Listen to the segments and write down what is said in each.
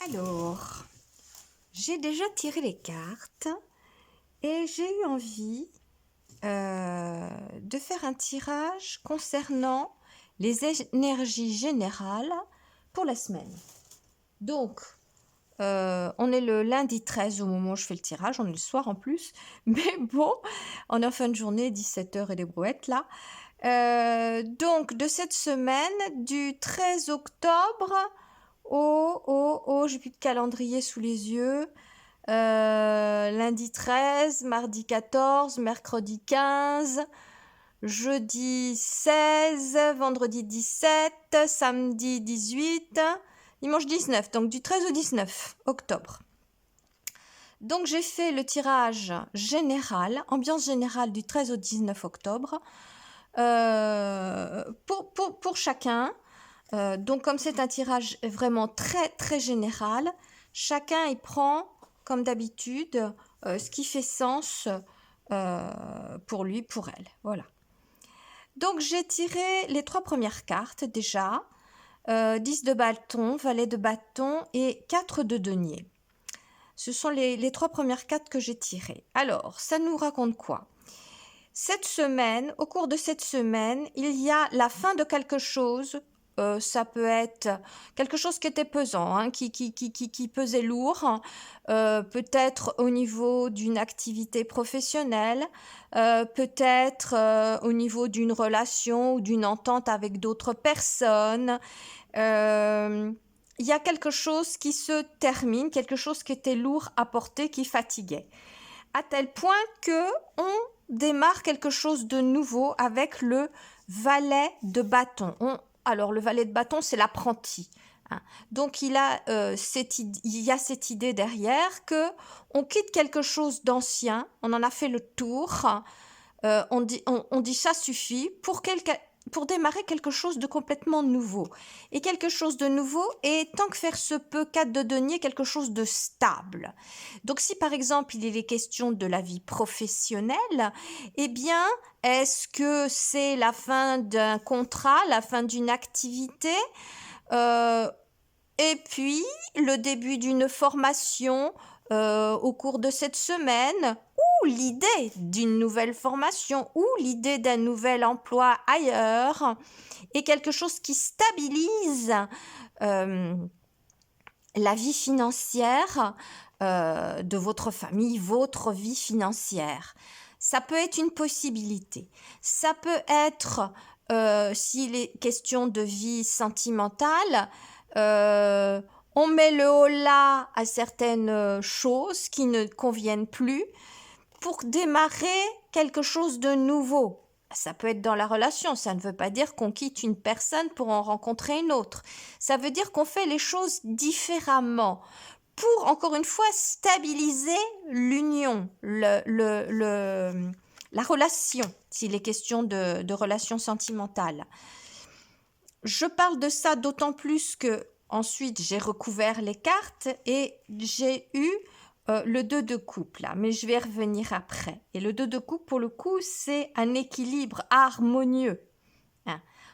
Alors, j'ai déjà tiré les cartes et j'ai eu envie de faire un tirage concernant les énergies générales pour la semaine. Donc, on est le lundi 13 au moment où je fais le tirage, on est le soir en plus, mais bon, on est en fin de journée, 17h et les brouettes là. Donc, de cette semaine, du 13 octobre j'ai plus de calendrier sous les yeux. Lundi 13, mardi 14, mercredi 15, jeudi 16, vendredi 17, samedi 18, dimanche 19. Donc du 13 au 19 octobre. Donc j'ai fait le tirage général, ambiance générale du 13 au 19 octobre pour chacun. Donc comme c'est un tirage vraiment très très général, chacun y prend comme d'habitude ce qui fait sens pour lui, pour elle. Voilà. Donc j'ai tiré les 3 premières cartes déjà. 10 de bâton, valet de bâton et 4 de denier. Ce sont les 3 premières cartes que j'ai tirées. Alors, ça nous raconte quoi ? Cette semaine, au cours de cette semaine, il y a la fin de quelque chose. Ça peut être quelque chose qui était pesant, hein, qui pesait lourd, peut-être au niveau d'une activité professionnelle, peut-être au niveau d'une relation ou d'une entente avec d'autres personnes. Il y a quelque chose qui se termine, quelque chose qui était lourd à porter, qui fatiguait. À tel point que on démarre quelque chose de nouveau avec le valet de bâton. Alors, le valet de bâton, c'est l'apprenti. Hein. Donc, il y a cette idée derrière que on quitte quelque chose d'ancien, on en a fait le tour, on dit ça suffit pour démarrer quelque chose de complètement nouveau. Et quelque chose de nouveau est, tant que faire se peut, 4 de denier, quelque chose de stable. Donc si par exemple il est question de la vie professionnelle, eh bien, est-ce que c'est la fin d'un contrat, la fin d'une activité et puis le début d'une formation au cours de cette semaine, ou l'idée d'une nouvelle formation, ou l'idée d'un nouvel emploi ailleurs, et quelque chose qui stabilise la vie financière de votre famille, votre vie financière. Ça peut être une possibilité. Ça peut être, s'il est question de vie sentimentale, on met le holà à certaines choses qui ne conviennent plus pour démarrer quelque chose de nouveau. Ça peut être dans la relation, ça ne veut pas dire qu'on quitte une personne pour en rencontrer une autre. Ça veut dire qu'on fait les choses différemment pour, encore une fois, stabiliser l'union, la relation, s'il est question de relation sentimentale. Je parle de ça d'autant plus que ensuite j'ai recouvert les cartes et j'ai eu le 2 de coupe là, mais je vais revenir après. Et le 2 de coupe, pour le coup, c'est un équilibre harmonieux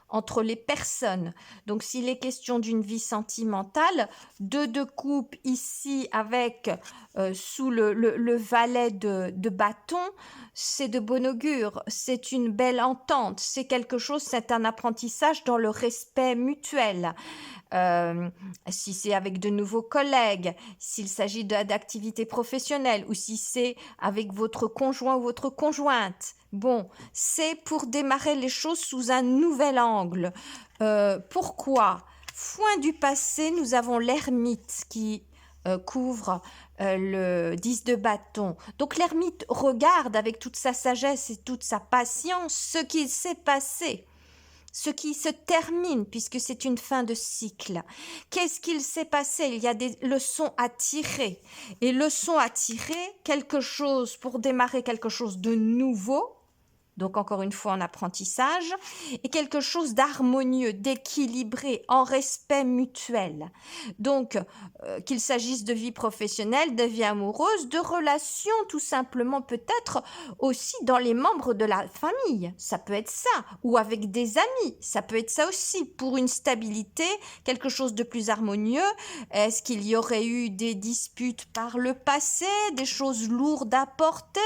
entre les personnes. Donc, s'il est question d'une vie sentimentale, 2 de coupe ici avec sous le valet de bâton, c'est de bon augure, c'est une belle entente, c'est quelque chose, c'est un apprentissage dans le respect mutuel. Si c'est avec de nouveaux collègues, s'il s'agit d'activités professionnelles ou si c'est avec votre conjoint ou votre conjointe. Bon, c'est pour démarrer les choses sous un nouvel angle. Pourquoi ? Foin du passé, nous avons l'ermite qui couvre le 10 de bâton. Donc l'ermite regarde avec toute sa sagesse et toute sa patience ce qui s'est passé, ce qui se termine, puisque c'est une fin de cycle. Qu'est-ce qu'il s'est passé ? Il y a des leçons à tirer. Et leçons à tirer, quelque chose pour démarrer quelque chose de nouveau, donc encore une fois en apprentissage, et quelque chose d'harmonieux, d'équilibré, en respect mutuel. Donc, qu'il s'agisse de vie professionnelle, de vie amoureuse, de relations tout simplement, peut-être aussi dans les membres de la famille, ça peut être ça, ou avec des amis, ça peut être ça aussi, pour une stabilité, quelque chose de plus harmonieux. Est-ce qu'il y aurait eu des disputes par le passé, des choses lourdes à porter?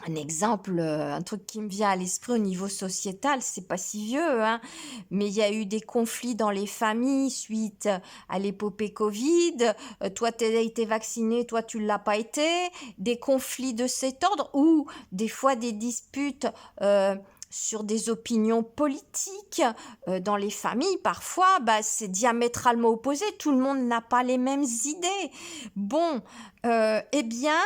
Un exemple, un truc qui me vient à l'esprit au niveau sociétal, c'est pas si vieux, hein, mais il y a eu des conflits dans les familles suite à l'épopée Covid. Toi, tu as été vacciné, toi, tu l'as pas été. Des conflits de cet ordre ou des fois des disputes sur des opinions politiques dans les familles. Parfois, c'est diamétralement opposé. Tout le monde n'a pas les mêmes idées. Bon, eh bien,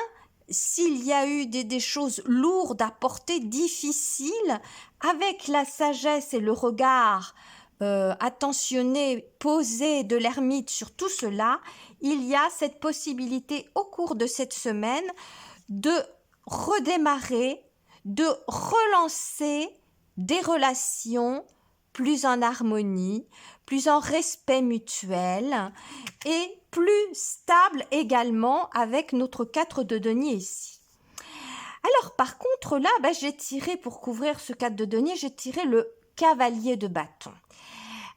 s'il y a eu des choses lourdes à porter, difficiles, avec la sagesse et le regard attentionné, posé de l'ermite sur tout cela, il y a cette possibilité au cours de cette semaine de redémarrer, de relancer des relations plus en harmonie, plus en respect mutuel et plus stable également avec notre 4 de denier ici. Alors par contre là, j'ai tiré pour couvrir ce 4 de denier, j'ai tiré le cavalier de bâton.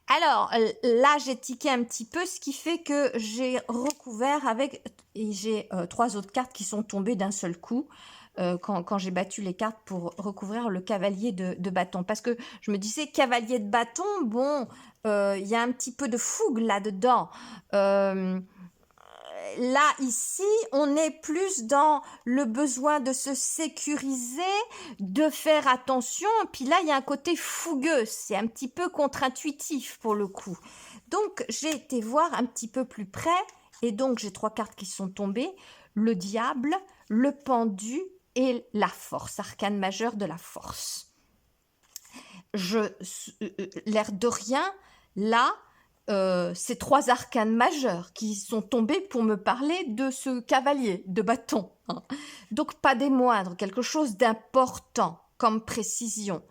Alors là, j'ai tiqué un petit peu, ce qui fait que j'ai recouvert avec, et j'ai 3 autres cartes qui sont tombées d'un seul coup. Quand j'ai battu les cartes pour recouvrir le cavalier de bâton. Parce que je me disais, cavalier de bâton, bon, il y a un petit peu de fougue là-dedans. Là, ici, on est plus dans le besoin de se sécuriser, de faire attention. Puis là, il y a un côté fougueux. C'est un petit peu contre-intuitif pour le coup. Donc, j'ai été voir un petit peu plus près. Et donc, j'ai 3 cartes qui sont tombées. Le diable, le pendu et la force, arcane majeur de la force. L'air de rien, là, c'est 3 arcanes majeurs qui sont tombés pour me parler de ce cavalier de bâton. Hein. Donc pas des moindres, quelque chose d'important comme précision.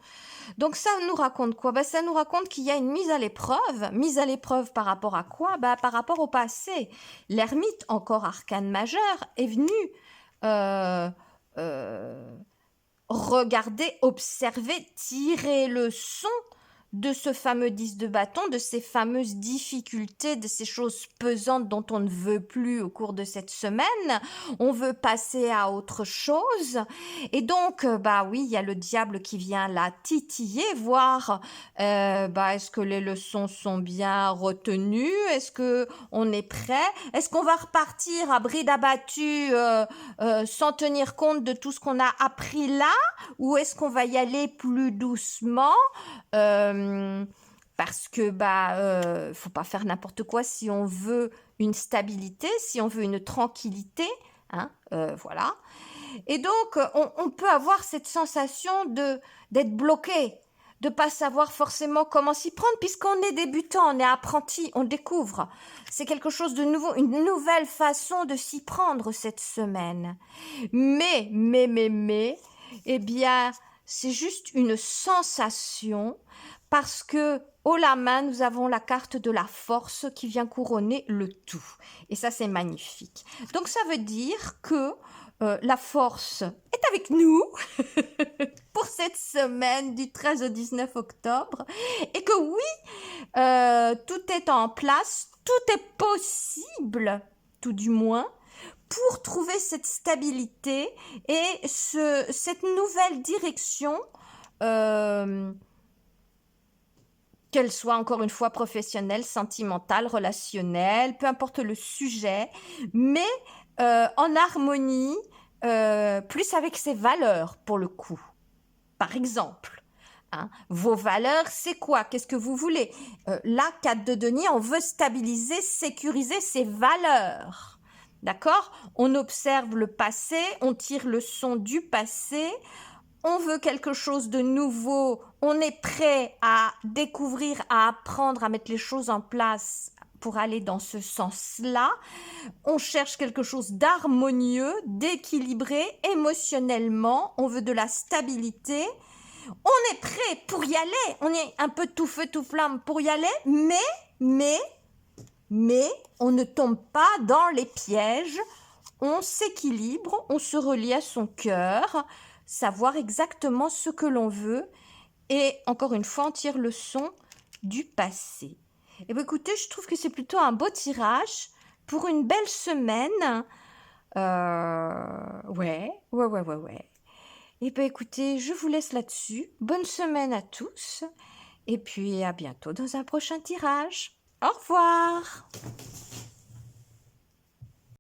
Donc ça nous raconte quoi? Ça nous raconte qu'il y a une mise à l'épreuve par rapport à quoi? Par rapport au passé. L'ermite, encore arcane majeur, est venu regarder, observer, tirer le son de ce fameux 10 de bâton, de ces fameuses difficultés, de ces choses pesantes dont on ne veut plus au cours de cette semaine. On veut passer à autre chose. Et donc, oui, il y a le diable qui vient là titiller, voir est-ce que les leçons sont bien retenues, est-ce que on est prêt, est-ce qu'on va repartir à bride abattue sans tenir compte de tout ce qu'on a appris là, ou est-ce qu'on va y aller plus doucement parce que faut pas faire n'importe quoi si on veut une stabilité, si on veut une tranquillité, hein, voilà. Et donc on peut avoir cette sensation d'être bloqué, de pas savoir forcément comment s'y prendre, puisqu'on est débutant, on est apprenti, on découvre. C'est quelque chose de nouveau, une nouvelle façon de s'y prendre cette semaine. Mais, eh bien, c'est juste une sensation parce que haut la main, nous avons la carte de la force qui vient couronner le tout. Et ça, c'est magnifique. Donc, ça veut dire que la force est avec nous pour cette semaine du 13 au 19 octobre et que oui, tout est en place, tout est possible, tout du moins, pour trouver cette stabilité et cette nouvelle direction, qu'elle soit encore une fois professionnelle, sentimentale, relationnelle, peu importe le sujet, mais en harmonie, plus avec ses valeurs pour le coup. Par exemple, hein, vos valeurs, c'est quoi? Qu'est-ce que vous voulez? Là, 4 de denier, on veut stabiliser, sécuriser ses valeurs. D'accord? On observe le passé, on tire le son du passé, on veut quelque chose de nouveau, on est prêt à découvrir, à apprendre, à mettre les choses en place pour aller dans ce sens-là. On cherche quelque chose d'harmonieux, d'équilibré émotionnellement. On veut de la stabilité. On est prêt pour y aller. On est un peu tout feu, tout flamme pour y aller. Mais, on ne tombe pas dans les pièges. On s'équilibre, on se relie à son cœur, savoir exactement ce que l'on veut. Et encore une fois, on tire leçon du passé. Et bien écoutez, je trouve que c'est plutôt un beau tirage pour une belle semaine. Ouais. Et bien écoutez, je vous laisse là-dessus. Bonne semaine à tous. Et puis à bientôt dans un prochain tirage. Au revoir.